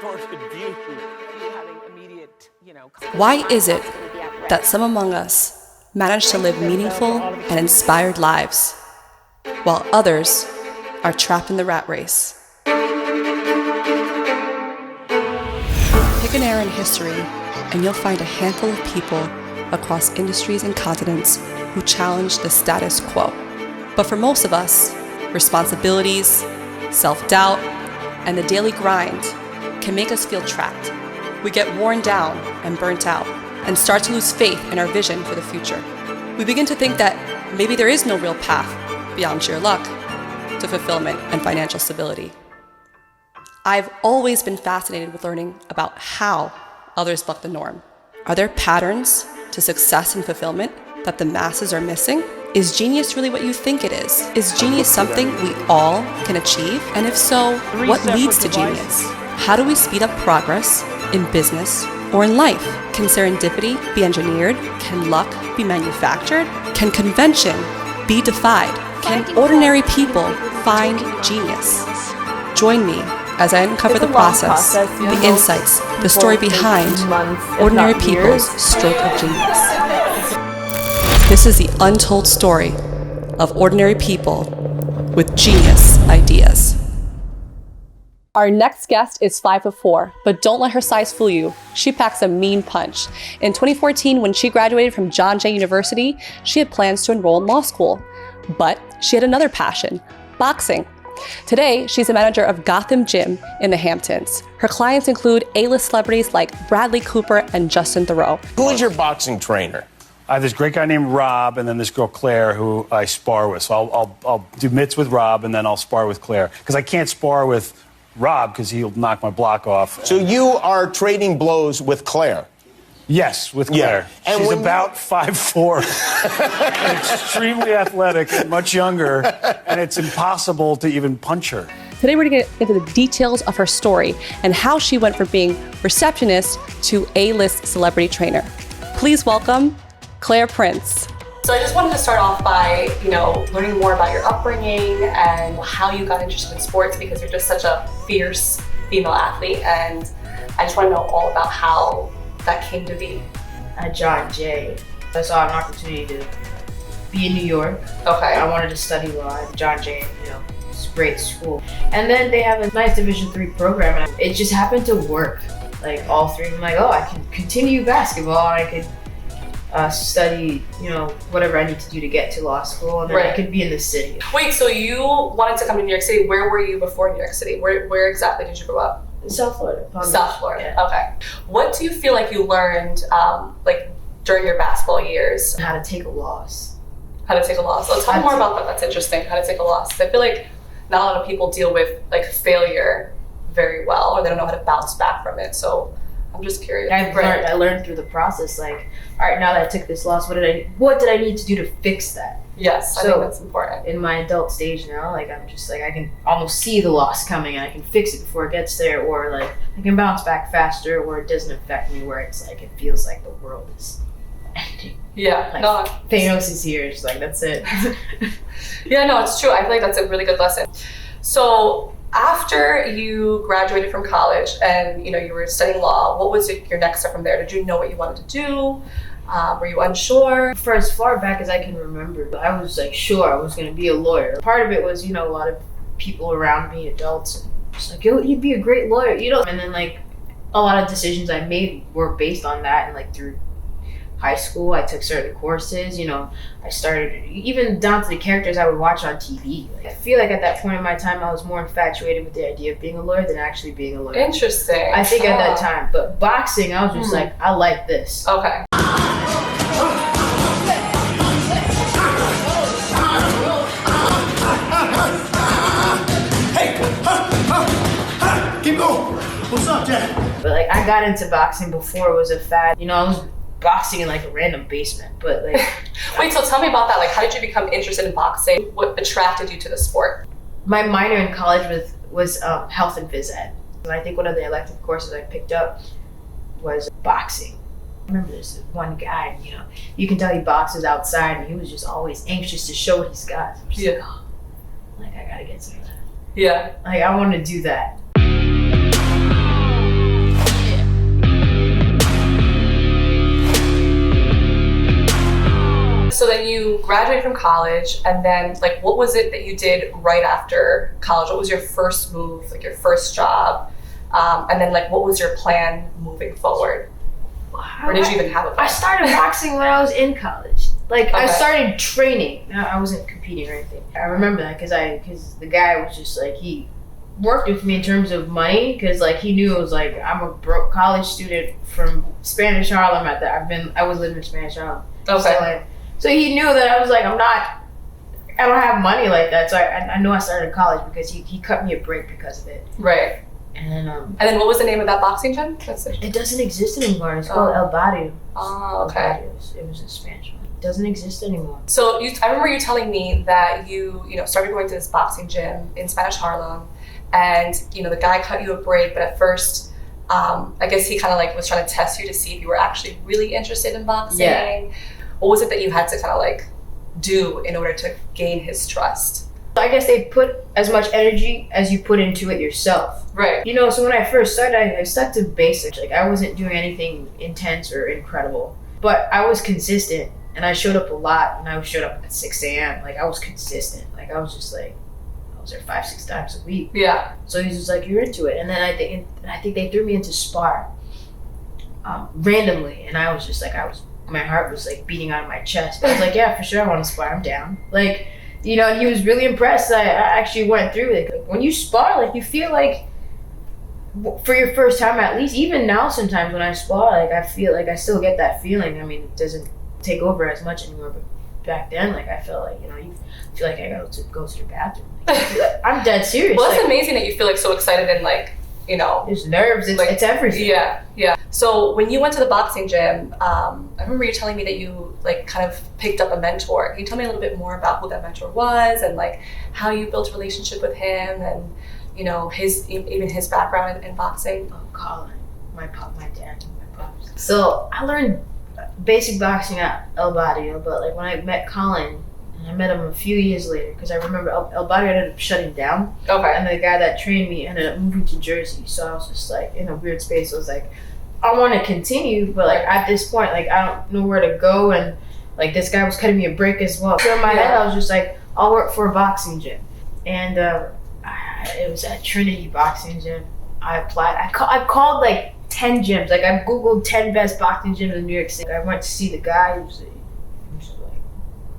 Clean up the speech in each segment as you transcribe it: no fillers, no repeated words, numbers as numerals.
distorted view. Why is it that some among us manage to live meaningful and inspired lives, while others are trapped in the rat race? Pick an era in history, and you'll find a handful of people across industries and continents who challenge the status quo. But for most of us, responsibilities, self-doubt, and the daily grind can make us feel trapped. We get worn down and burnt out and start to lose faith in our vision for the future. We begin to think that maybe there is no real path beyond sheer luck to fulfillment and financial stability. I've always been fascinated with learning about how others buck the norm. Are there patterns to success and fulfillment that the masses are missing? Is genius really what you think it is? Is genius something we all can achieve? And if so, what leads to genius? How do we speed up progress in business or in life? Can serendipity be engineered? Can luck be manufactured? Can convention be defied? Can ordinary people find genius? Join me as I uncover the process, the insights, the story behind ordinary people's stroke of genius. This is the untold story of ordinary people with genius ideas. Our next guest is 5'4", but don't let her size fool you. She packs a mean punch. In 2014, when she graduated from John Jay University, she had plans to enroll in law school. But she had another passion, boxing. Today, she's a manager of Gotham Gym in the Hamptons. Her clients include A-list celebrities like Bradley Cooper and Justin Theroux. Who is your boxing trainer? I have this great guy named Rob, and then this girl Claire, who I spar with. So I'll do mitts with Rob, and then I'll spar with Claire, because I can't spar with Rob because he'll knock my block off. So you are trading blows with Claire? Yes, with Claire. Yeah. And she's about 5'4", and extremely athletic, and much younger, and it's impossible to even punch her. Today we're going to get into the details of her story and how she went from being receptionist to A-list celebrity trainer. Please welcome Claire Prince. So I just wanted to start off by, learning more about your upbringing and how you got interested in sports, because you're just such a fierce female athlete, and I just want to know all about how that came to be. At John Jay, I saw an opportunity to be in New York. Okay. I wanted to study law at John Jay, it's a great school. And then they have a nice Division III program, and it just happened to work. Like all three, I'm like, I can continue basketball, and I could study, whatever I need to do to get to law school, and then I could be in the city. Wait, so you wanted to come to New York City. Where were you before New York City? Where exactly did you grow up? South Florida. South Florida, yeah. Okay. What do you feel like you learned, during your basketball years? How to take a loss. How to take a loss. Let's talk more about that. That's interesting. How to take a loss. I feel like not a lot of people deal with failure very well, or they don't know how to bounce back from it. So I'm just curious. I learned through the process. All right, now that I took this loss, what did I need to do to fix that? Yes, I think that's important. In my adult stage now, I'm just I can almost see the loss coming, and I can fix it before it gets there, or I can bounce back faster, or it doesn't affect me where it's it feels like the world is ending. Yeah, Theroux is here. It's that's it. Yeah, no, it's true. I feel like that's a really good lesson. So after you graduated from college and you were studying law, what was your next step from there? Did you know what you wanted to do? Were you unsure? For as far back as I can remember, I was sure I was going to be a lawyer. Part of it was, a lot of people around me, adults, just you'd be a great lawyer, And then a lot of decisions I made were based on that, and through high school, I took certain courses, I started even down to the characters I would watch on TV. I feel like at that point in my time, I was more infatuated with the idea of being a lawyer than actually being a lawyer. Interesting. I think at that time, but boxing, I was just I like this. Okay. Keep going. What's up, Jack? But I got into boxing before it was a fad. I was boxing in a random basement, but Wait, so tell me about that. How did you become interested in boxing? What attracted you to the sport? My minor in college was health and phys ed. And I think one of the elective courses I picked up was boxing. I remember there's one guy, you can tell he boxes outside, and he was just always anxious to show what he's got. I'm just I gotta get some of that. Yeah. I want to do that. graduated from college, and then like what was it that you did right after college? What was your first move, like your first job? And then like what was your plan moving forward? Or did you even have a plan? I started boxing when I was in college. Like I started training. I wasn't competing or anything. I remember that because the guy was just like, he worked with me in terms of money, because like he knew it was like, I'm a broke college student from Spanish Harlem at that. I was living in Spanish Harlem. Okay. So he knew that I was like, I don't have money like that. So I know I started college because he cut me a break because of it. Right. And then what was the name of that boxing gym? It doesn't exist anymore. It's called El Barrio. Oh, okay. It was in Spanish. It doesn't exist anymore. So I remember you telling me that you started going to this boxing gym in Spanish Harlem, and the guy cut you a break, but at first, I guess he kind of like was trying to test you to see if you were actually really interested in boxing. Yeah. What was it that you had to kind of like do in order to gain his trust? I guess they put as much energy as you put into it yourself. Right. So when I first started, I stuck to basics. Like I wasn't doing anything intense or incredible, but I was consistent, and I showed up a lot, and I showed up at 6 a.m. Like I was consistent. Like I was just like, I was there 5-6 times a week. Yeah. So he's just like, you're into it. And then I think they threw me into spar randomly, and I was just like, my heart was like beating out of my chest. I was like, yeah, for sure, I want to spar. I'm down. Like, and he was really impressed that I actually went through it. Like, when you spar, like you feel like, for your first time at least, even now sometimes when I spar, like I feel like I still get that feeling. I mean, it doesn't take over as much anymore, but back then, like I felt like, you feel like I go to the bathroom. Like, I'm dead serious. Well, it's like, amazing that you feel like so excited and like, there's nerves, it's everything. Yeah. So when you went to the boxing gym, I remember you telling me that you like kind of picked up a mentor. Can you tell me a little bit more about who that mentor was, and like how you built a relationship with him, and his background in boxing? Oh, Colin, my dad, my pops. So I learned basic boxing at El Barrio, but like when I met Colin, I met him a few years later, because I remember El Barrio ended up shutting down. Okay. And the guy that trained me ended up moving to Jersey. So I was just like in a weird space. I was like, I want to continue, but like at this point, like I don't know where to go. And like this guy was cutting me a break as well. So in my head, I was just like, I'll work for a boxing gym. And it was at Trinity Boxing Gym. I applied. I called like 10 gyms. Like I Googled 10 best boxing gyms in New York City. I went to see the guy. He was like,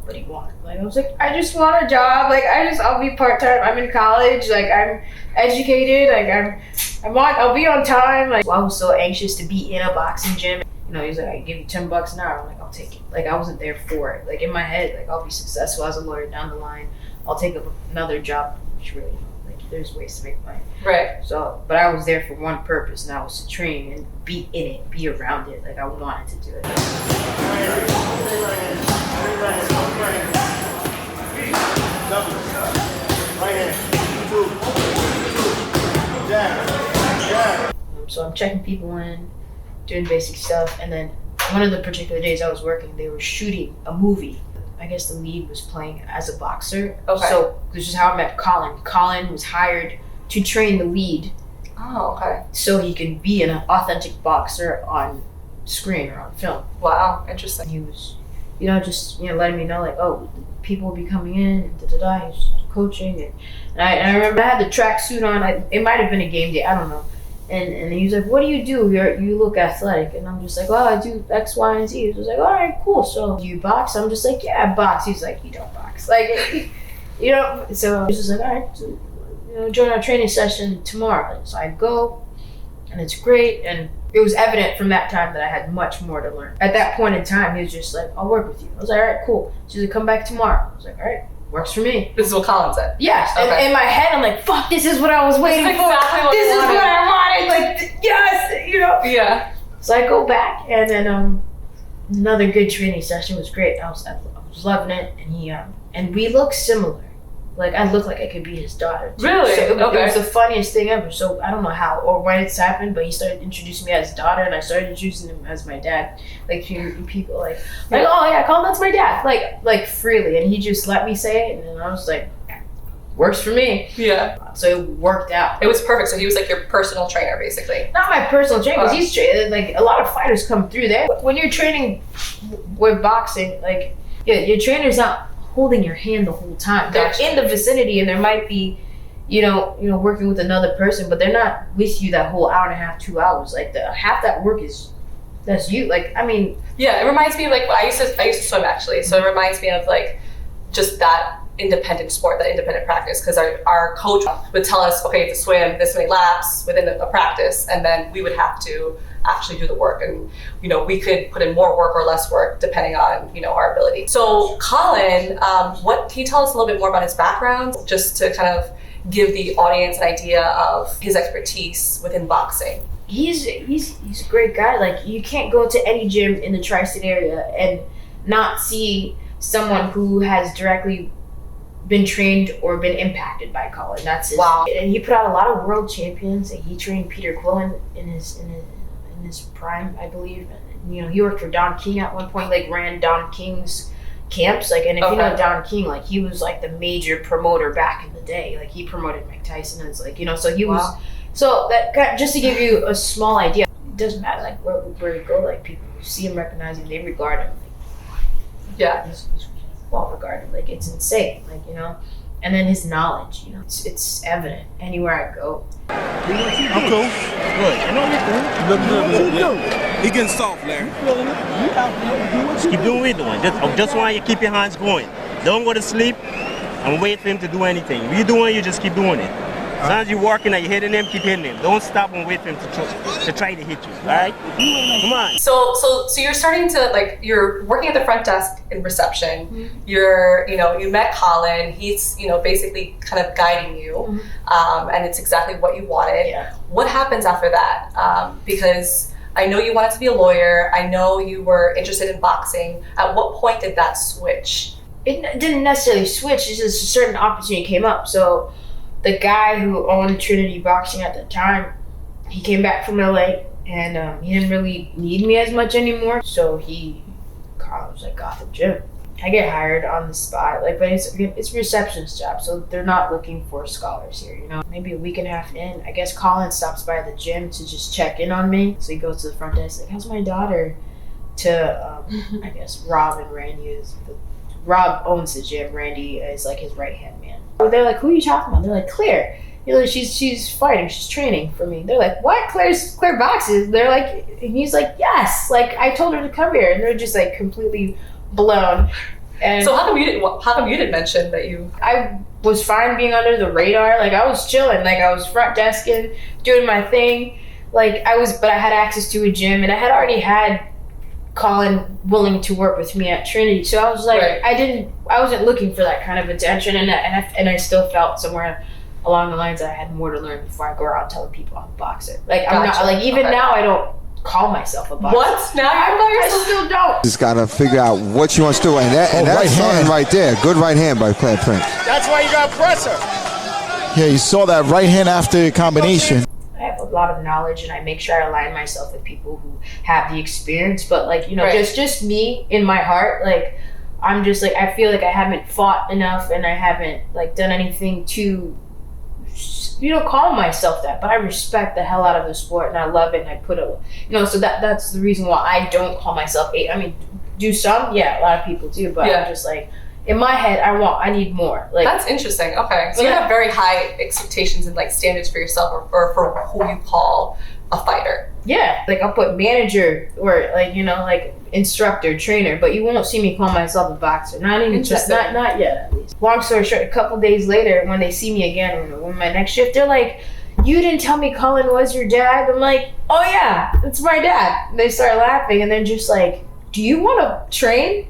what do you want? Like I was like, I just want a job. Like I'll be part-time. I'm in college. Like I'm educated. Like I'll be on time. Like I was so anxious to be in a boxing gym. He's like, I give you $10 an hour. I'm like, I'll take it. Like I wasn't there for it. Like in my head, like I'll be successful as a lawyer down the line. I'll take up another job. Which really, like there's ways to make money. Right. So, but I was there for one purpose, and that was to train and be in it, be around it. Like I wanted to do it. So I'm checking people in, doing basic stuff, and then one of the particular days I was working, they were shooting a movie. I guess the lead was playing as a boxer. Okay. So this is how I met Colin. Colin was hired to train the lead. Oh, okay. So he could be an authentic boxer on screen or on film. Wow, interesting. He was, letting me know like, oh, people will be coming in, and da-da-da, he's coaching. And I remember I had the track suit on. It might have been a game day, I don't know. And he was like, what do you do? You look athletic. And I'm just like, oh, I do X, Y, and Z. He was like, all right, cool. So do you box? I'm just like, yeah, I box. He's like, you don't box. Like, so he's just like, all right, so, join our training session tomorrow. So I go, and it's great. And it was evident from that time that I had much more to learn. At that point in time, he was just like, I'll work with you. I was like, all right, cool. So he's like, come back tomorrow. I was like, all right. Works for me. This is what Colin said. Yes. Okay. And in my head, I'm like, fuck, this is what I was waiting for. Exactly This is what I wanted. Like, yes, Yeah. So I go back, and then another good training session was great. I was loving it, and he and we look similar. Like I look like I could be his daughter too. Really? So it Okay. was the funniest thing ever. So I don't know how or when it's happened, but he started introducing me as his daughter, and I started introducing him as my dad. Like people like oh yeah, Colin, that's my dad. Like freely, and he just let me say it, and then I was like, works for me. Yeah. So it worked out. It was perfect. So he was like your personal trainer, basically. Not my personal trainer, because he's trained. Like a lot of fighters come through there. When you're training with boxing, like Yeah, your trainer's not holding your hand the whole time. They're in the vicinity, and there might be, working with another person, but they're not with you that whole hour and a half, 2 hours. Like half that work that's you. Like, I mean, yeah, it reminds me of like I used to swim actually, so it reminds me of like just that independent sport, that independent practice, because our coach would tell us, okay, to swim this many laps within a practice, and then we would have to actually do the work, and we could put in more work or less work depending on our ability. So Colin, what can you tell us a little bit more about his background, just to kind of give the audience an idea of his expertise within boxing? He's a great guy. Like, you can't go to any gym in the tri-state area and not see someone who has directly been trained or been impacted by Colin. That's his. Wow. And he put out a lot of world champions. He trained Peter Quillen in his prime, I believe. And, he worked for Don King at one point, like ran Don King's camps. Like, and if you know Don King, like he was like the major promoter back in the day. Like he promoted Mike Tyson, and it's like, so he was. So that just to give you a small idea, it doesn't matter like where you go. Like people see him, recognize him, they regard him. Like, he's well regarded. Like it's insane. Like and then his knowledge. It's evident anywhere I go. I'm cool. Good. I know you're cool. You look good. He getting soft, Larry. Just keep doing what you're doing. Just want you to keep your hands going. Don't go to sleep and wait for him to do anything. If you're doing, you just keep doing it. As long as you're working and you're hitting him, keep hitting him. Don't stop and wait for him to try to hit you. All right? Come on. So you're starting to you're working at the front desk in reception. Mm-hmm. You met Colin. He's basically kind of guiding you, and it's exactly what you wanted. Yeah. What happens after that? Because I know you wanted to be a lawyer. I know you were interested in boxing. At what point did that switch? It didn't necessarily switch. It's just a certain opportunity came up. So the guy who owned Trinity Boxing at the time, he came back from LA, and he didn't really need me as much anymore. So he was like, Gotham Gym. I get hired on the spot, but it's a receptionist job, so they're not looking for scholars here. Maybe a week and a half in, I guess Colin stops by the gym to just check in on me. So he goes to the front desk, like, how's my daughter? To I guess Rob and Randy Rob owns the gym. Randy is like his right hand man. They're like, who are you talking about? They're like, Claire. She's fighting. She's training for me. They're like, what? Claire boxes? They're like, and he's like, yes. Like, I told her to come here, and they're just like completely blown. And so how come you didn't mention that you? I was fine being under the radar. Like, I was chilling. Like, I was front desking, doing my thing. Like, but I had access to a gym, and I had already had Colin willing to work with me at Trinity. So I was like, right. I wasn't looking for that kind of attention, and I still felt somewhere along the lines that I had more to learn before I go around telling people I'm a boxer. Like, I'm not, like, even now I don't call myself a boxer. What? Now I still don't. Just gotta figure out what she wants to do, and that's right something right there. Good right hand by Claire Prince. That's why you got press her. Yeah, you saw that right hand after the combination. I have a lot of knowledge, and I make sure I align myself with people who have the experience. But like, just me in my heart, like, I'm just like, I feel like I haven't fought enough, and I haven't like done anything to call myself that. But I respect the hell out of the sport, and I love it, and I put so that's the reason why I don't call myself a. I mean, do some? Yeah, a lot of people do, but I'm just like, in my head, I need more. Like, that's interesting. Okay, so you have very high expectations and like standards for yourself, or for who you call a fighter. Yeah, like I'll put manager or like instructor, trainer, but you won't see me call myself a boxer. Not yet, at least. Long story short, a couple days later, when they see me again, when my next shift, they're like, "You didn't tell me Colin was your dad." I'm like, "Oh yeah, it's my dad." And they start laughing, and then just like, "Do you want to train?"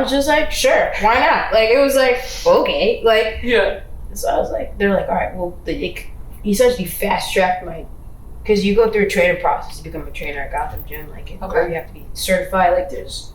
was just like, sure, why not? Like, it was like, okay. Like, Yeah. so I was like, they're like, all right, well, they essentially fast-tracked my, because you go through a training process to become a trainer at Gotham Gym. Like, where you have to be certified. Like, there's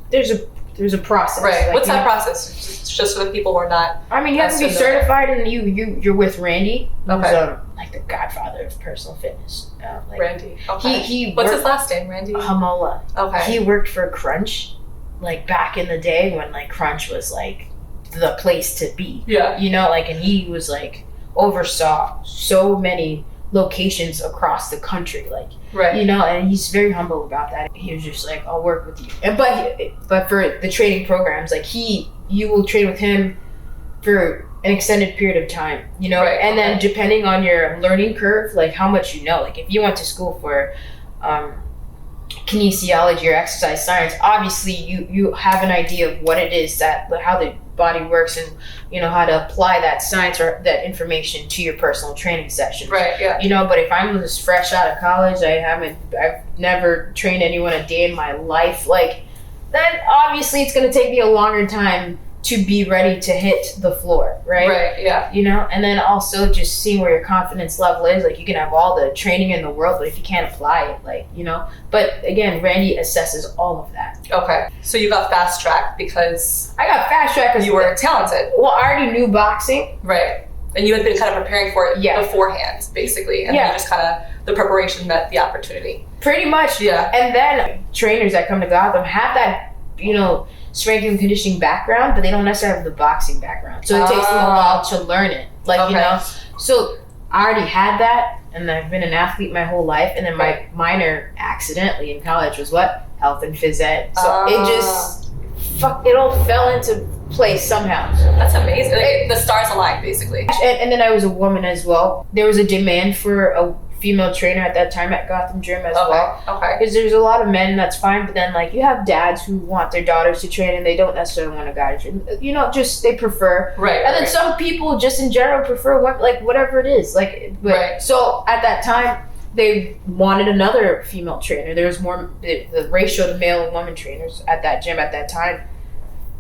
a process. Right. Like, What's that process? Just for the people who are not. I mean, you have to be certified, and you're with Randy, who's Okay. like the godfather of personal fitness. Like, Randy. Okay. He What's worked, his last name? Randy. Hamola. Okay. He worked for Crunch, like back in the day when like Crunch was like the place to be. Yeah. You know, like, and he was like oversaw so many locations across the country, like, Right. you know, and he's very humble about that. He was just like, I'll work with you. And but for the training programs, like you will train with him for an extended period of time, you know, Right, and then depending on your learning curve, like how much you know, like if you went to school for kinesiology or exercise science, obviously you have an idea of what it is that, how the body works, and you know how to apply that science or that information to your personal training sessions. Right. Yeah. You know, but if I'm just fresh out of college, I've never trained anyone a day in my life, like, then obviously it's going to take me a longer time to be ready to hit the floor, right? Right. Yeah. You know, and then also just seeing where your confidence level is. Like, you can have all the training in the world, but if you can't apply it, like, you know. But again, Randy assesses all of that. Okay. So you got fast tracked because I got fast track because you were talented. Well, I already knew boxing. Right. And you had been kind of preparing for it beforehand, basically. And then you just kind of, the preparation met the opportunity. Pretty much. Yeah. And then trainers that come to Gotham have that, you know, strength and conditioning background, but they don't necessarily have the boxing background. So it takes them a while to learn it. Like, you know, so I already had that, and I've been an athlete my whole life. And then my minor accidentally in college was what? Health and phys ed. So it just, it all fell into place somehow. That's amazing. Like, the stars aligned, basically. And then I was a woman as well. There was a demand for a female trainer at that time at Gotham Gym as well. Okay. Because there's a lot of men, that's fine, but then like you have dads who want their daughters to train and they don't necessarily want a guy to train. You know, just they prefer. Right. And then some people just in general prefer like whatever it is. Like, but so at that time they wanted another female trainer. There was more, the ratio to male and women trainers at that gym at that time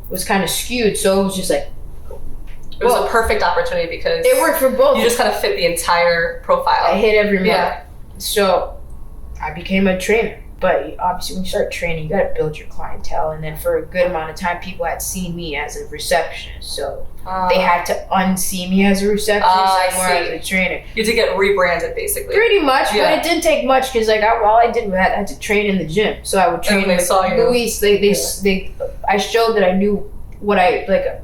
was kind of skewed. So it was just like, it was a perfect opportunity because it worked for both. You just kind of fit the entire profile. I hit every mark. Yeah. So I became a trainer. But obviously when you start training, you got to build your clientele. And then for a good amount of time, people had seen me as a receptionist. So they had to unsee me as a receptionist and more as a trainer. You had to get rebranded, basically. Pretty much, but it didn't take much because like all I did was I had to train in the gym. So I would train with Luis. I showed that I knew what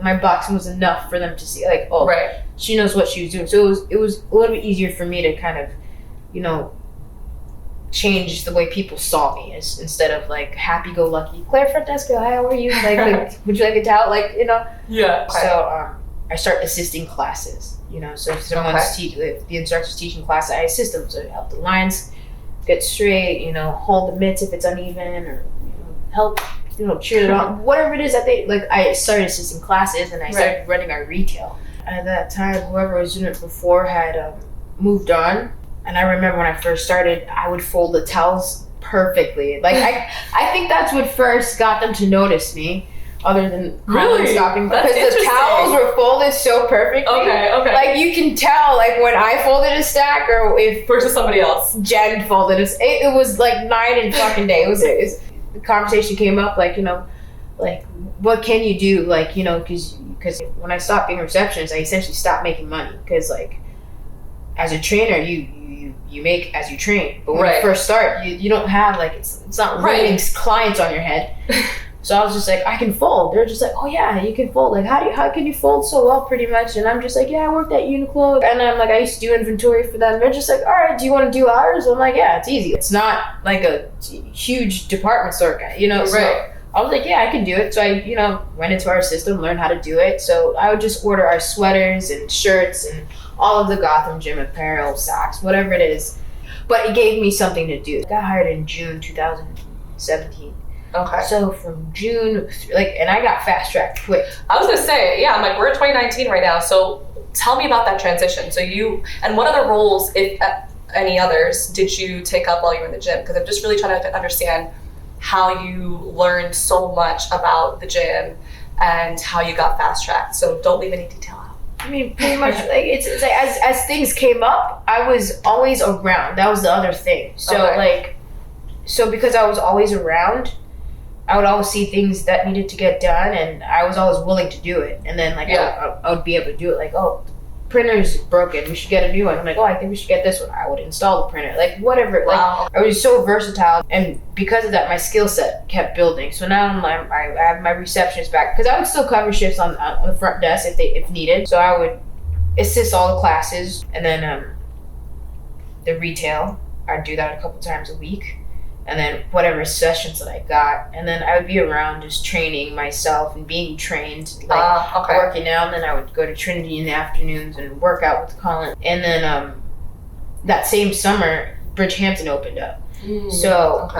my boxing was enough for them to see, like, oh, she knows what she was doing. So it was a little bit easier for me to kind of, you know, change the way people saw me instead of like happy-go-lucky Claire front desk girl, hi, how are you? Like would you like a towel? Like, you know. Yeah. So I start assisting classes. You know, so if someone's if the instructor's teaching class, I assist them. So I help the lines get straight. You know, hold the mitts if it's uneven, or help. You know, cheer it on, whatever it is that they like. I started assisting classes, and I started running our retail. At that time, whoever was doing it before had moved on, and I remember when I first started, I would fold the towels perfectly. Like I think that's what first got them to notice me, other than stopping, because the towels were folded so perfectly. Okay. Like you can tell, like when I folded a stack, or if versus somebody else, Jen folded it was like night and fucking day. It was the conversation came up, like, you know, like what can you do, like, you know, because when I stopped being a receptionist, I essentially stopped making money, because like as a trainer you make as you train, but when you first start you don't have like it's not raining clients on your head. So I was just like, I can fold. They're just like, oh yeah, you can fold. Like how can you fold so well, pretty much? And I'm just like, yeah, I worked at Uniqlo, and I'm like, I used to do inventory for them. They're just like, all right, do you want to do ours? I'm like, yeah, it's easy. It's not like a huge department store guy, you know. So I was like, yeah, I can do it. So I, you know, went into our system, learned how to do it. So I would just order our sweaters and shirts and all of the Gotham Gym apparel, socks, whatever it is. But it gave me something to do. I got hired in June 2017. Okay. So from June, and I got fast tracked quick. I was gonna say, I'm like, we're in 2019 right now. So tell me about that transition. So and what other roles, if any others, did you take up while you were in the gym? Because I'm just really trying to understand how you learned so much about the gym and how you got fast-tracked. So don't leave any detail out. I mean, pretty much, like, it's like as things came up, I was always around. That was the other thing. So, so because I was always around, I would always see things that needed to get done, and I was always willing to do it. And then, like, I would be able to do it. Like, oh, printer's broken, we should get a new one. I'm like, oh, I think we should get this one. I would install the printer, like, whatever. Wow. Like, I was so versatile, and because of that, my skill set kept building. So now I have my receptionist back, because I would still cover shifts on the front desk if needed. So I would assist all the classes, and then the retail, I'd do that a couple times a week. And then whatever sessions that I got, and then I would be around just training myself and being trained, like working out. And then I would go to Trinity in the afternoons and work out with Colin. And then that same summer, Bridgehampton opened up.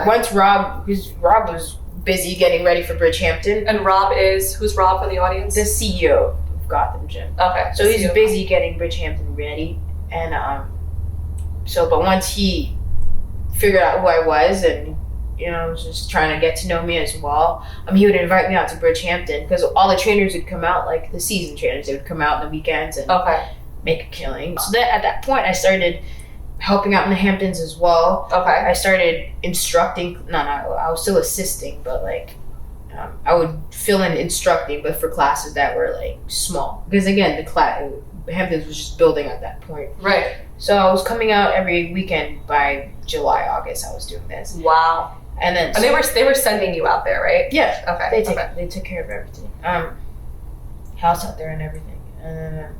Once Rob was busy getting ready for Bridgehampton. And who's Rob for the audience? The CEO of Gotham Gym. Okay. So he's busy getting Bridgehampton ready, and but once he figured out who I was, and was just trying to get to know me as well. He would invite me out to Bridgehampton, because all the trainers would come out, like the season trainers. They would come out on the weekends and make a killing. So at that point, I started helping out in the Hamptons as well. I started instructing. I was still assisting, but I would fill in instructing, but for classes that were like small, because again, the Hamptons was just building at that point. Right. So I was coming out every weekend. By July, August, I was doing this. Wow. And then they were sending you out there, right? Yeah. Okay. They took care of everything. House out there and everything. And then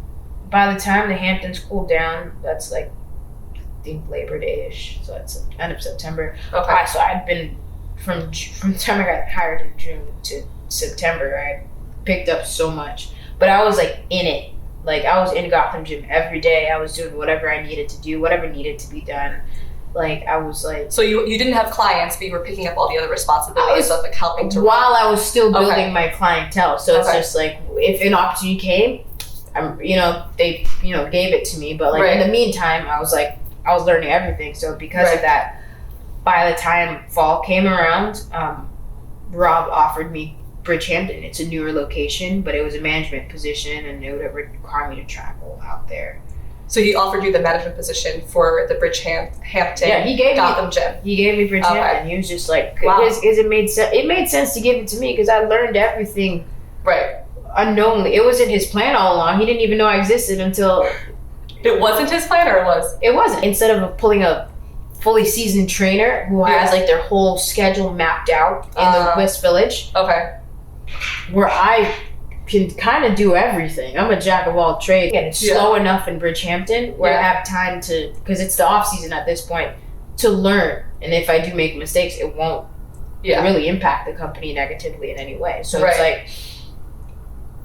by the time the Hamptons cooled down, that's like, I think Labor Day-ish. So that's end of September. Okay. So I'd been from the time I got hired in June to September, I picked up so much. But I was like in it. Like, I was in Gotham Gym every day. I was doing whatever I needed to do, whatever needed to be done. Like, I was like... So you didn't have clients, but you were picking up all the other responsibilities of, like, helping to while I was still building my clientele. So it's just like, if an opportunity came, they, gave it to me. But, in the meantime, I was learning everything. So because of that, by the time fall came around, Rob offered me Bridgehampton. It's a newer location, but it was a management position, and it would require me to travel out there. So he offered you the management position for the Bridgehampton Gotham Gym. He gave me Bridgehampton. Okay. He was just like, because it made sense. It made sense to give it to me, because I learned everything unknowingly. It wasn't his plan all along. He didn't even know I existed until... It wasn't his plan, or it was? It wasn't. Instead of pulling a fully seasoned trainer who has their whole schedule mapped out in the West Village. Okay. Where I can kind of do everything. I'm a jack of all trades. And it's slow enough in Bridgehampton where I have time to, because it's the off season at this point, to learn. And if I do make mistakes, it won't really impact the company negatively in any way. So it's like,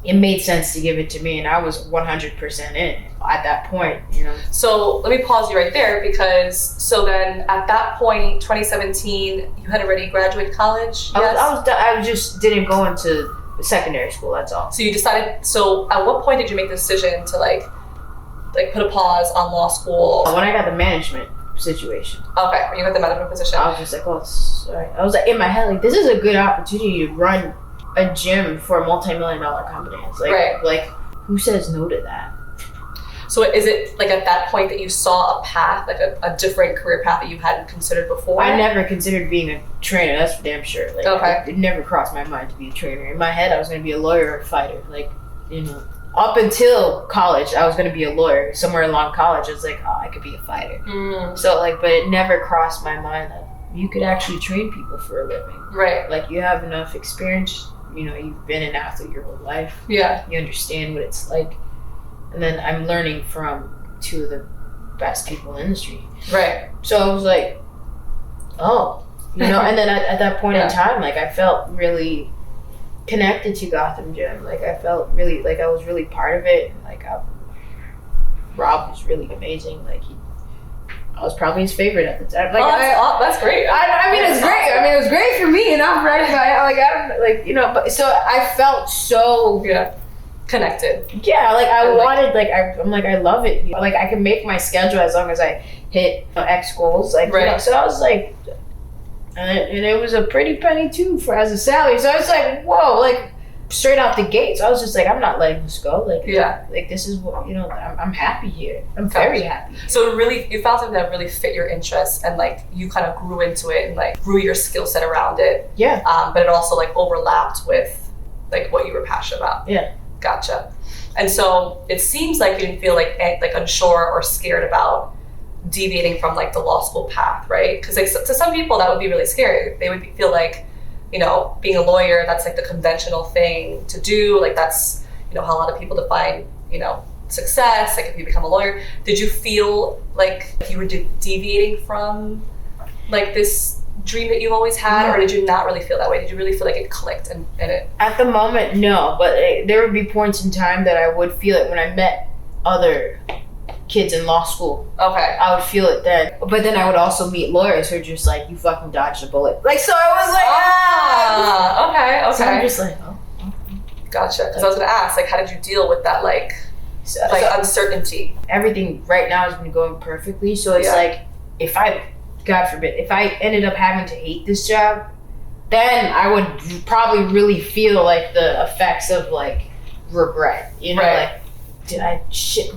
it made sense to give it to me, and I was 100% in at that point, So let me pause you right there, because so then at that point, 2017, you had already graduated college? Yes? I just didn't go into secondary school, that's all. So you decided, so at what point did you make the decision to like put a pause on law school? When I got the management situation. Okay, when you got the management position. I was just like, oh, sorry. I was like, in my head, like, this is a good opportunity to run a gym for a multi-million-dollar company. It's like, who says no to that? So is it like at that point that you saw a path, like a different career path that you hadn't considered before? I never considered being a trainer, that's for damn sure. Like, it never crossed my mind to be a trainer. In my head, I was going to be a lawyer or a fighter. Like, up until college, I was going to be a lawyer. Somewhere along college, I was like, oh, I could be a fighter. So, but it never crossed my mind that you could actually train people for a living. Right. Like, you have enough experience. You've been an athlete your whole life. Yeah. You understand what it's like. And then I'm learning from two of the best people in the industry. Right. So I was like, oh, and then at that point in time, like, I felt really connected to Gotham Gym. Like, I felt really, like, I was really part of it. Like, Rob was really amazing. Like, I was probably his favorite at the time. Like, that's great. I mean, it's great. I mean, it was great for me, and I'm right. But so I felt so connected. Yeah, like I wanted, like I'm like, I love it. Like, I can make my schedule as long as I hit X goals. Like, so I was like, and it was a pretty penny too as a salary. So I was like, whoa, like straight out the gate. So I was just like, I'm not letting this go. Like, Yeah. like this is what, you know, I'm happy here. I'm very happy. So really, you found something that really fit your interests, and like you kind of grew into it and like grew your skill set around it. Yeah. But it also like overlapped with like what you were passionate about. Yeah. Gotcha. And so it seems like you didn't feel like unsure or scared about deviating from like the law school path, right? Because like to some people that would be really scary. They would feel like, you know, being a lawyer, that's like the conventional thing to do. Like that's, you know, how a lot of people define, you know, success. Like if you become a lawyer, did you feel like you were deviating from like this dream that you've always had, or did you not really feel that way? Did you really feel like it clicked and it? At the moment, no, but there would be points in time that I would feel it when I met other kids in law school. Okay. I would feel it then. But then I would also meet lawyers who are just like, you fucking dodged a bullet. Like, so I was like, okay. So I'm just like, oh. Gotcha. Because I was going to ask, like, how did you deal with that, like uncertainty? Everything right now has been going perfectly. So it's like, if I, God forbid, if I ended up having to hate this job, then I would probably really feel like the effects of like regret, you know, like,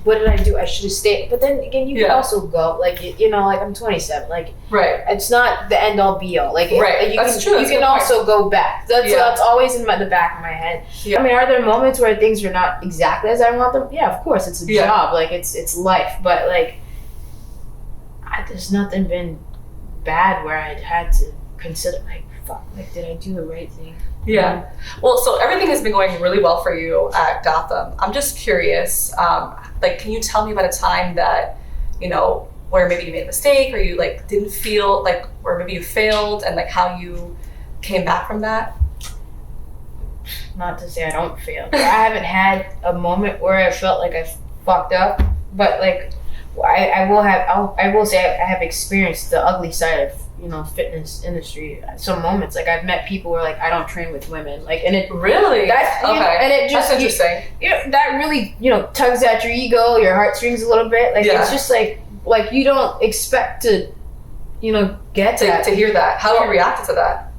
what did I do? I should have stayed. But then again, you can also go, like, you know, like I'm 27, like, it's not the end all be all. Like, that's true. You can also go back. That's always in the back of my head. Yeah. I mean, are there moments where things are not exactly as I want them? Yeah, of course. It's a job. Like, it's life. But like, there's nothing been bad where I'd had to consider, like, fuck, like, did I do the right thing? Yeah. Well, so everything has been going really well for you at Gotham. I'm just curious, like, can you tell me about a time that, you know, where maybe you made a mistake or you like didn't feel like, or maybe you failed and like how you came back from that? Not to say I don't fail. I haven't had a moment where I felt like I fucked up, but like I will say I have experienced the ugly side of, you know, fitness industry at some moments. Like I've met people who are like, I don't train with women. Like, and it really, that's, okay. You know, and it just, that's interesting. You know, that really, you know, tugs at your ego, your heartstrings a little bit. Like it's just like you don't expect to, you know, get to hear that. How have you reacted to that?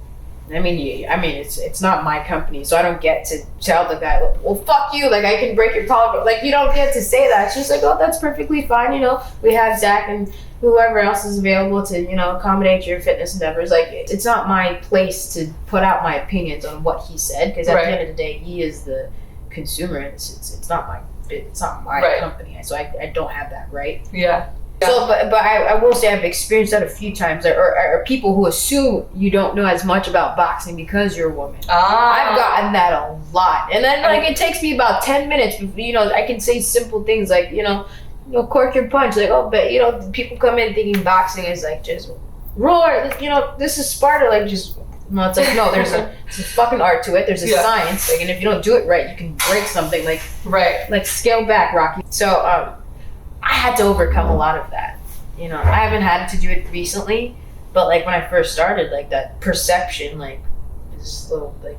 I mean, it's not my company, so I don't get to tell the guy, well, fuck you, like, I can break your collarbone. Like, you don't get to say that. It's just like, oh, that's perfectly fine, you know. We have Zach and whoever else is available to, you know, accommodate your fitness endeavors. Like, it's not my place to put out my opinions on what he said, because at the end of the day, he is the consumer. It's not my company, so I don't have that right. Yeah. So, but I will say I've experienced that a few times, or people who assume you don't know as much about boxing because you're a woman. I've gotten that a lot, and then like it takes me about 10 minutes. You know, I can say simple things like, you know, cork your punch. Like, oh, but you know, people come in thinking boxing is like just roar. You know, this is Sparta. Like just. No, it's like, no, there's a fucking art to it. There's a science. Like, and if you don't do it right, you can break something. Like, like scale back, Rocky. So, I had to overcome a lot of that. You know, I haven't had to do it recently, but like when I first started, like that perception, like this little like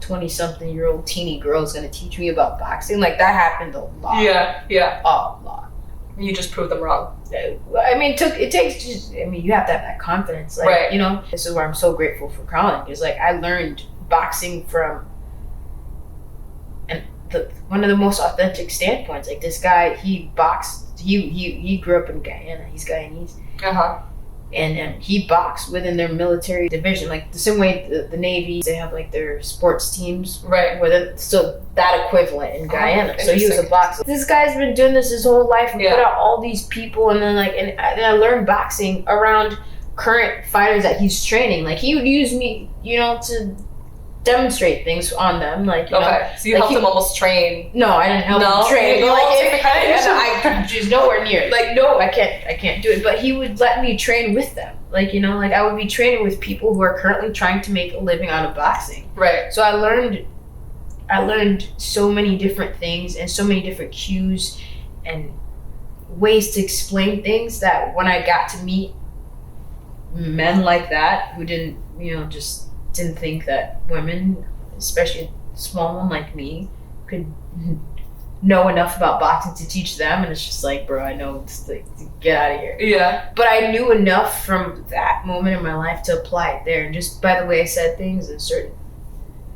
20-something-year-old teeny girl is gonna teach me about boxing. Like that happened a lot. Yeah. A lot. You just proved them wrong. I mean, you have to have that confidence. Like, you know, this is where I'm so grateful for Colin, because like I learned boxing from one of the most authentic standpoints. Like this guy, he boxed. He grew up in Guyana. He's Guyanese. And he boxed within their military division, like the same way the Navy, they have like their sports teams, so that equivalent in Guyana. So he was a boxer. This guy's been doing this his whole life and put out all these people, and then like, and I learned boxing around current fighters that he's training. Like he would use me, you know, to demonstrate things on them, like, you know. So you helped him almost train. No, I didn't help him train. But like, I just nowhere near. Like, no, I can't do it. But he would let me train with them. Like, you know, like I would be training with people who are currently trying to make a living out of boxing. So I learned so many different things and so many different cues and ways to explain things, that when I got to meet men like that who didn't, you know, just didn't think that women, especially a small one like me, could know enough about boxing to teach them. And it's just like, bro, I know, just like, get out of here. But I knew enough from that moment in my life to apply it there. And just by the way I said things and certain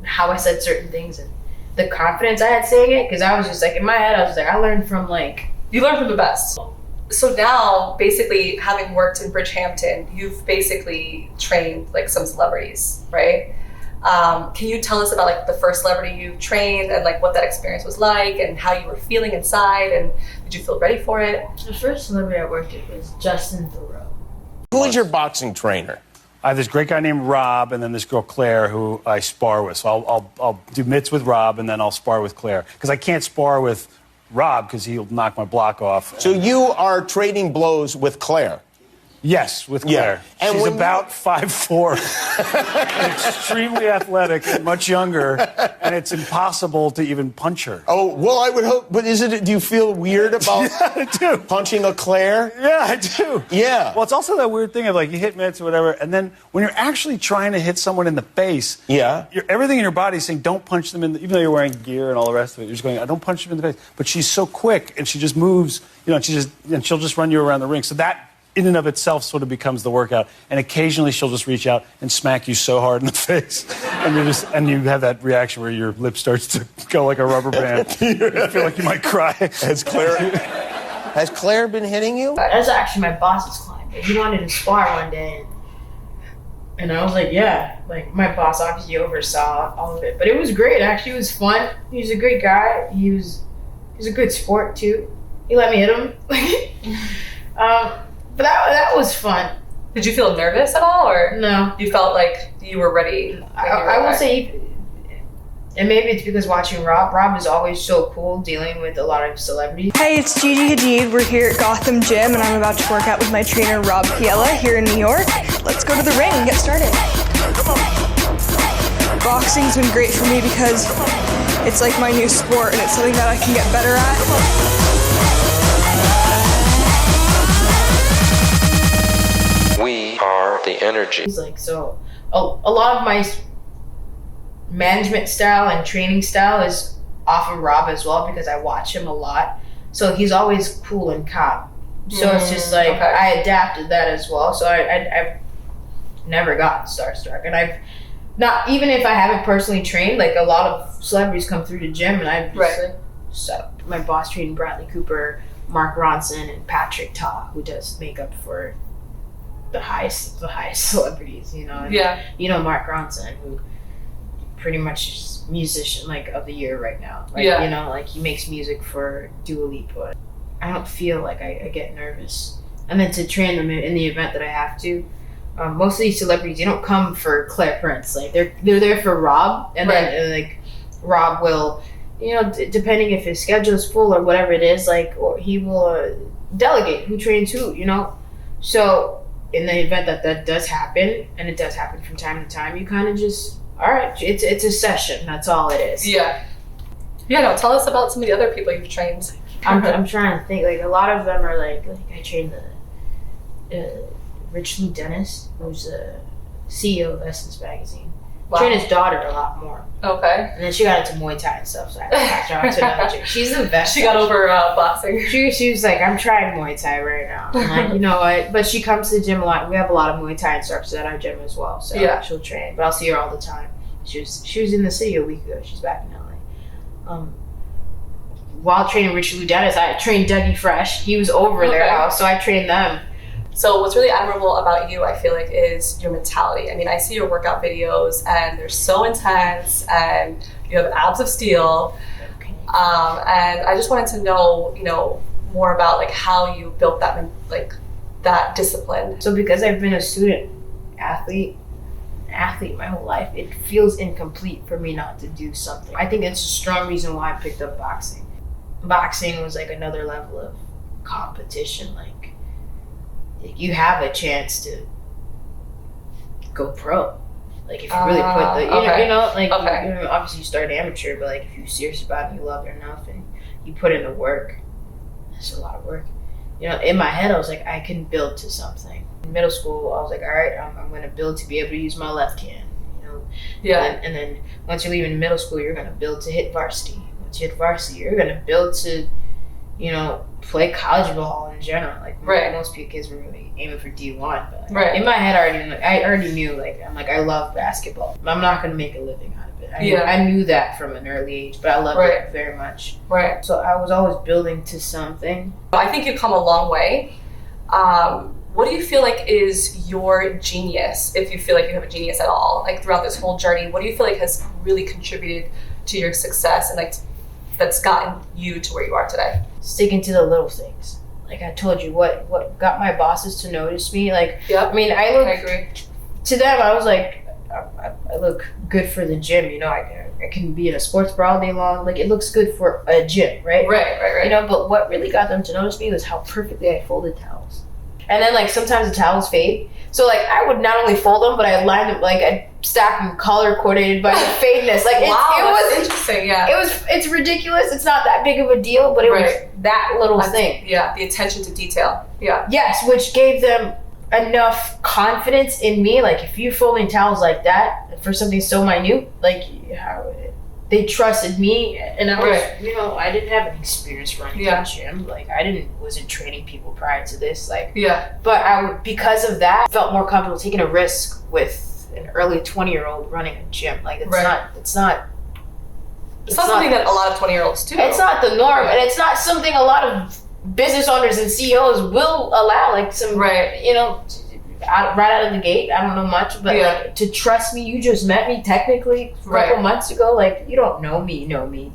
how I said certain things and the confidence I had saying it, because I was just like, in my head, I was like, I learned from like... You learned from the best. So now, basically, having worked in Bridgehampton, you've basically trained like some celebrities, right? Can you tell us about like the first celebrity you trained and like what that experience was like and how you were feeling inside, and did you feel ready for it? The first celebrity I worked with was Justin Theroux. Who is your boxing trainer? I have this great guy named Rob, and then this girl Claire, who I spar with. So I'll do mitts with Rob, and then I'll spar with Claire, because I can't spar with Rob because he'll knock my block off. So you are trading blows with Claire? Yes, with Claire. Yeah. And she's when about 5'4", extremely athletic, and much younger, and it's impossible to even punch her. Oh, well, I would hope, but do you feel weird about Yeah, I do. punching a Claire? Yeah, I do. Yeah. Well, it's also that weird thing of like you hit mitts or whatever, and then when you're actually trying to hit someone in the face, Yeah. Everything in your body is saying don't punch them in even though you're wearing gear and all the rest of it, you're just going, don't punch them in the face. But she's so quick, and she just moves, and she'll just run you around the ring. So that in and of itself sort of becomes the workout. And occasionally she'll just reach out and smack you so hard in the face, and you have that reaction where your lip starts to go like a rubber band. You feel like you might cry. Has Claire been hitting you? That's actually my boss's client. He wanted to spar one day, and I was like, yeah. Like, my boss obviously oversaw all of it, but it was great. Actually, it was fun. He was a great guy. He's a good sport too. He let me hit him. But that was fun. Did you feel nervous at all, or no? You felt like you were ready? I will say, and maybe it's because watching Rob. Rob is always so cool dealing with a lot of celebrities. Hey, it's Gigi Hadid. We're here at Gotham Gym, and I'm about to work out with my trainer Rob Piella here in New York. Let's go to the ring and get started. Boxing's been great for me because it's like my new sport, and it's something that I can get better at. We are the energy. He's like, so a lot of my management style and training style is off of Rob as well, because I watch him a lot. So he's always cool and calm. So it's just like, okay. I adapted that as well. So I've never gotten starstruck. And I've not, even if I haven't personally trained, like a lot of celebrities come through the gym and I've just like, so my boss trained Bradley Cooper, Mark Ronson, and Patrick Ta, who does makeup for the highest celebrities, And, Mark Ronson, who pretty much is musician like of the year right now. Like, he makes music for Dua Lipa. I don't feel like I get nervous. And then to train them in the event that I have to, most of these celebrities, they don't come for Claire Prince. Like they're there for Rob, and then like Rob will, depending if his schedule is full or whatever it is, like, or he will delegate who trains who, So in the event that does happen, and it does happen from time to time, you kind of just, all right, it's a session. That's all it is. Yeah. Tell us about some of the other people you've trained. I'm trying to think. Like, a lot of them are like I trained the Rich Lou Dennis, who's the CEO of Essence Magazine. Wow. Trained his daughter a lot more. Okay. And then she got into Muay Thai and stuff, so I passed her on to another chick. She's the best. She got over boxing. She was like, I'm trying Muay Thai right now. I'm like, you know what? But she comes to the gym a lot. We have a lot of Muay Thai instructors at our gym as well, so she'll train. But I'll see her all the time. She was in the city a week ago. She's back in LA. While training Rich Lou Dennis, I trained Dougie Fresh. He was over their house, so I trained them. So what's really admirable about you, I feel like, is your mentality. I mean, I see your workout videos, and they're so intense, and you have abs of steel. Okay. And I just wanted to know, more about like how you built that discipline. So because I've been a student athlete my whole life, it feels incomplete for me not to do something. I think it's a strong reason why I picked up boxing. Boxing was like another level of competition. Like you have a chance to go pro. Like if you really put the, obviously you start amateur, but like if you're serious about it and you love it enough and you put in the work, that's a lot of work. In my head I was like, I can build to something. In middle school I was like, all right, I'm going to build to be able to use my left hand. And then once you're leaving middle school, you're going to build to hit varsity. Once you hit varsity, you're going to build to you know, play college ball in general. Like Right. most kids were really aiming for D1, but like, Right. in my head, I already knew. Like I'm like I love basketball. I'm not gonna make a living out of it. I knew that from an early age, but I loved Right. it very much. Right. So I was always building to something. I think you've come a long way. What do you feel like is your genius, if you feel like you have a genius at all, like throughout this whole journey? What do you feel like has really contributed to your success and like that's gotten you to where you are today? Sticking to the little things. Like I told you, what got my bosses to notice me. Like, Yep. I mean, I agree. to them, I was like, I look good for the gym. You know, I can be in a sports bra all day long. Like, it looks good for a gym, right? Right. You know, but what really got them to notice me was how perfectly I folded towels. And then, like, sometimes the towels fade. So, like, I would not only fold them, but I lined them, like, I stacked them color coordinated by the fadeness. Like, it was interesting, yeah. It's ridiculous. It's not that big of a deal, but it was that little thing. Yeah, the attention to detail. Yeah. Yes, which gave them enough confidence in me. Like, if you're folding towels like that for something so minute, like, they trusted me, and I was, you know, I didn't have an experience running a gym. Like, wasn't training people prior to this. Like, but because of that, felt more comfortable taking a risk with an early 20-year-old running a gym. Like, it's not something that a lot of 20-year-olds do. It's not the norm, and it's not something a lot of business owners and CEOs will allow. Like, some, you know, right out of the gate, I don't know much, but like, to trust me, you just met me technically a couple months ago. Like, you don't know me,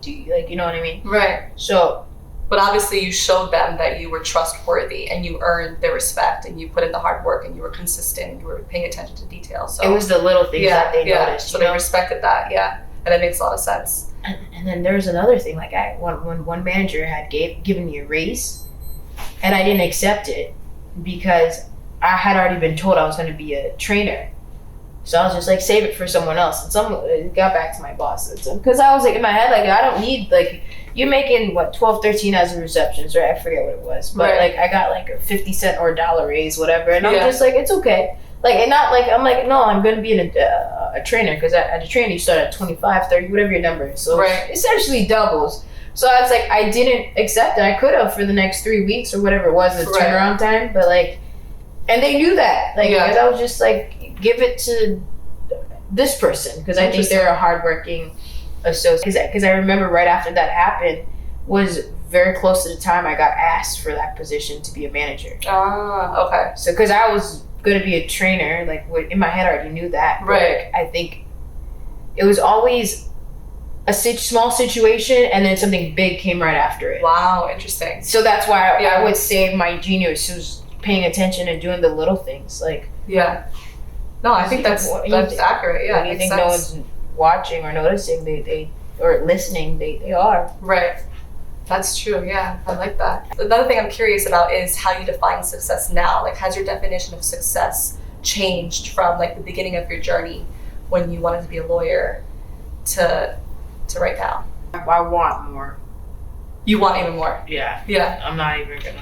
do you? Like, you know what I mean? Right. So, but obviously you showed them that you were trustworthy and you earned their respect and you put in the hard work and you were consistent and you were paying attention to detail. So it was the little things that they noticed. So they respected that, and it makes a lot of sense. And then there's another thing. Like, when one manager had given me a raise, and I didn't accept it because I had already been told I was going to be a trainer. So I was just like, save it for someone else. And it got back to my boss. Because I was like, in my head, like, I don't need, like, you're making, what, 12, 13 as a receptionist, right? I forget what it was. But, like, I got, like, a 50 cent or $1 raise, whatever. And I'm just like, it's okay. Like, and not like, I'm like, no, I'm going to be a trainer. Because at a trainer, you start at 25, 30, whatever your number is. So essentially doubles. So I was like, I didn't accept it. I could have for the next 3 weeks or whatever it was, the turnaround time. But, like, and they knew that. Like, because I was just like, give it to this person. Because I think they're a hardworking associate. Because I remember right after that happened was very close to the time I got asked for that position to be a manager. Ah, okay. So, because I was going to be a trainer, like, in my head I already knew that. But, like, I think it was always a small situation and then something big came right after it. Wow, interesting. So that's why I would say my genius was paying attention and doing the little things. Like, no, I think that's accurate. Yeah, when you think no one's watching or noticing, they or listening, they are. Right. That's true. Yeah, I like that. Another thing I'm curious about is how you define success now. Like, has your definition of success changed from, like, the beginning of your journey when you wanted to be a lawyer to right now? I want more. You want even more? Yeah. I'm not even gonna.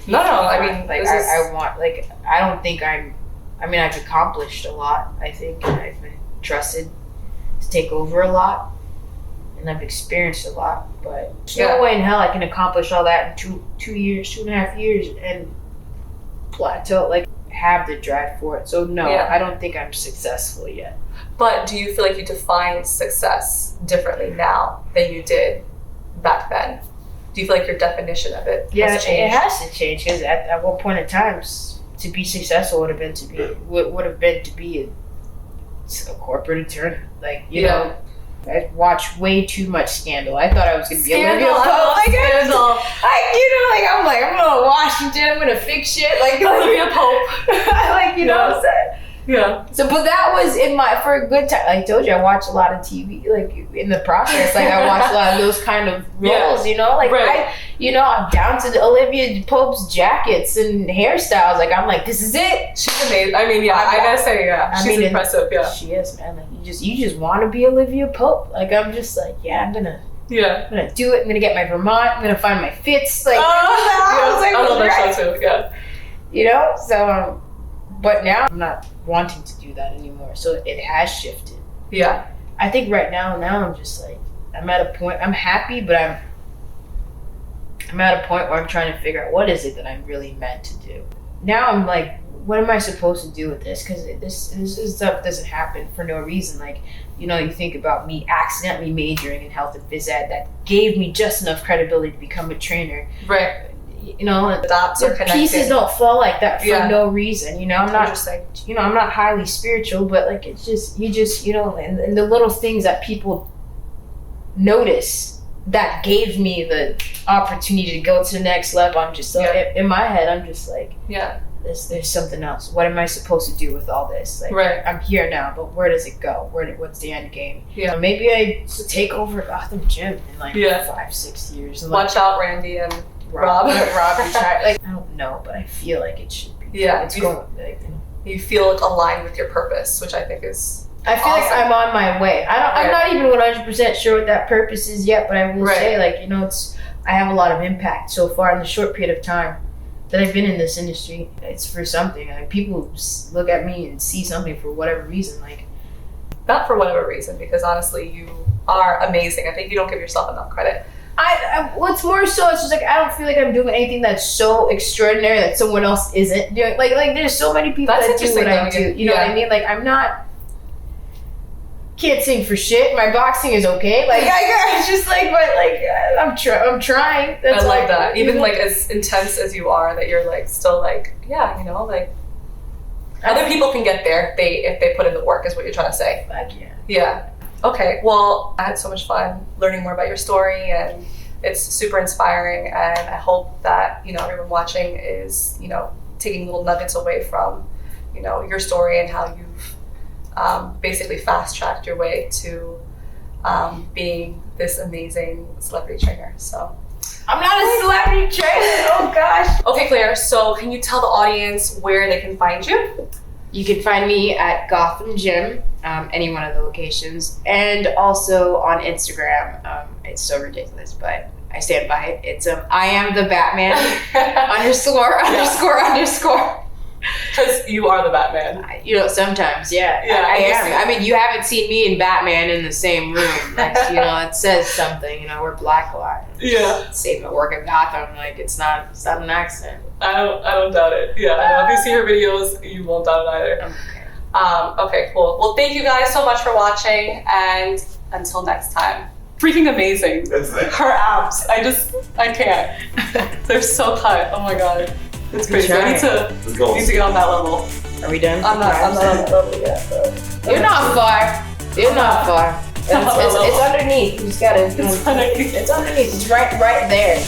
No, I mean, like, I want, like, I don't think I've accomplished a lot. I think I've been trusted to take over a lot, and I've experienced a lot, but there's no way in hell I can accomplish all that in 2.5 years and plateau, like, have the drive for it. So no, I don't think I'm successful yet. But do you feel like you define success differently now than you did back then? Do you feel like your definition of it has changed? It has to change, because at one point in time, to be successful would have been to be a corporate attorney. Like, you know, I watched way too much Scandal. I thought I was going to be Olivia Pope. I'm going to Washington. I'm going to fix shit. Like, Olivia Pope. Like, you know what I'm saying? Yeah. So, but that was for a good time. Like I told you, I watched a lot of TV. Like, in the process, like, I watched a lot of those kind of roles. You know, like I'm down to the Olivia Pope's jackets and hairstyles. Like, I'm like, this is it. She's amazing. I mean, I gotta say, she's impressive. Yeah, she is, man. Like, you just want to be Olivia Pope. Like, I'm just like, I'm gonna do it. I'm gonna get my Vermont. I'm gonna find my fits. Like, I love that show too. Yeah, you know. So, but now I'm not wanting to do that anymore. So it has shifted. Yeah. I think right now I'm just like, I'm at a point, I'm happy, but I'm at a point where I'm trying to figure out what is it that I'm really meant to do. Now I'm like, what am I supposed to do with this? Because this stuff doesn't happen for no reason. Like, you know, you think about me accidentally majoring in health and phys ed that gave me just enough credibility to become a trainer. Right. You know, the dots are connected. Pieces don't fall like that for no reason. You know, I'm not Interesting. you know, I'm not highly spiritual, but like it's just you know, and the little things that people notice that gave me the opportunity to go to the next level. I'm just like, in my head, I'm just like, there's something else. What am I supposed to do with all this? Like, I'm here now, but where does it go? What's the end game? Yeah. Maybe I take over Gotham Gym in like 5-6 years. And watch out, Randy and Rob. Rob retired. Like, I don't know, but I feel like it should be. Yeah, it's going. Like, you feel like aligned with your purpose, which I think is. I feel like I'm on my way. I'm not even 100% sure what that purpose is yet, but I will say, like, you know, I have a lot of impact so far in the short period of time that I've been in this industry. It's for something. Like, people look at me and see something for whatever reason. Like, not for whatever reason, because honestly, you are amazing. I think you don't give yourself enough credit. What's more so, it's just like I don't feel like I'm doing anything that's so extraordinary that someone else isn't doing. Like there's so many people that do what I do. You know what I mean? Like, I'm not. Can't sing for shit. My boxing is okay. Like it's just like, but like I'm trying. That's I love that. Even like as intense as you are, that you're like still like, yeah, you know, like other people can get there if they put in the work, is what you're trying to say. Fuck yeah. Yeah. Okay. Well, I had so much fun learning more about your story, and it's super inspiring. And I hope that, you know, everyone watching is, you know, taking little nuggets away from, you know, your story and how you've basically fast-tracked your way to being this amazing celebrity trainer. So I'm not a celebrity trainer. Oh gosh. Okay, Claire. So can you tell the audience where they can find you? You can find me at Gotham Gym, any one of the locations, and also on Instagram. It's so ridiculous, but I stand by it. It's I am the Batman ____. Because you are the Batman. You know, sometimes, I am. I mean, you haven't seen me and Batman in the same room. That's, you know, it says something. You know, we're black line. Yeah. Same at work at Gotham. Like, it's not an accident. I don't doubt it. Yeah, I know. If you see her videos, you won't doubt it either. Okay, cool. Well, thank you guys so much for watching, and until next time. Freaking amazing. Her abs. I can't. They're so cut. Oh my god. It's crazy. I need to get on that level. Are we done? I'm not on that level yet. So. You're not far. It's underneath. You just gotta. It's underneath. It's right there.